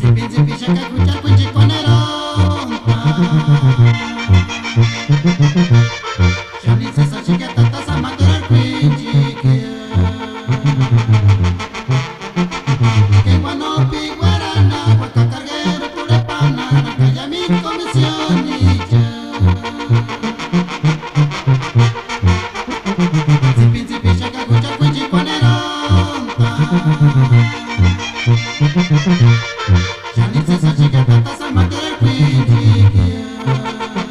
Zipi zipi shaka kucha kuchi konero Shani sesa shika tata samadura kuchi Que guano piguarana Waka carguero pure pana Nakaya mi comisión Zipi zipi shaka kucha kuchi konero Shani sesa shika tata samadura kuchi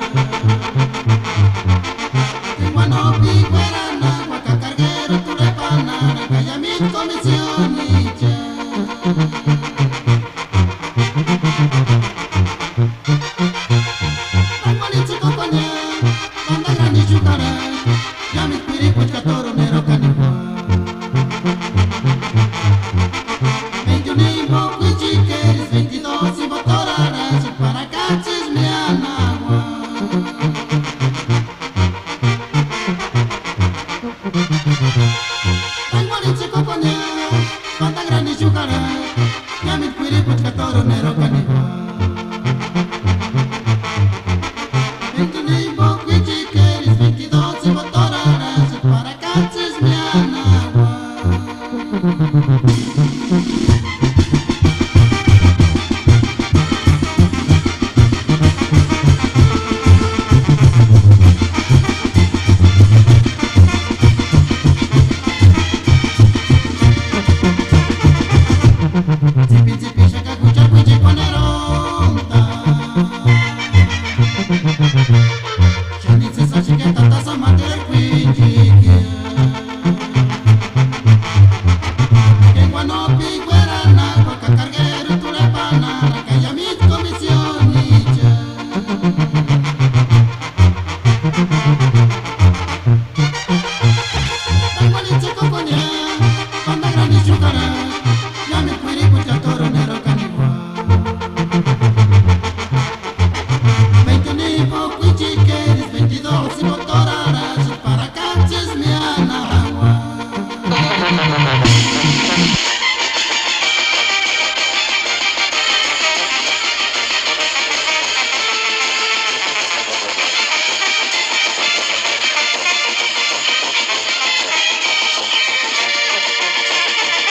Guano piguarana Waka carguero pure pana Nakaya mi comisión Para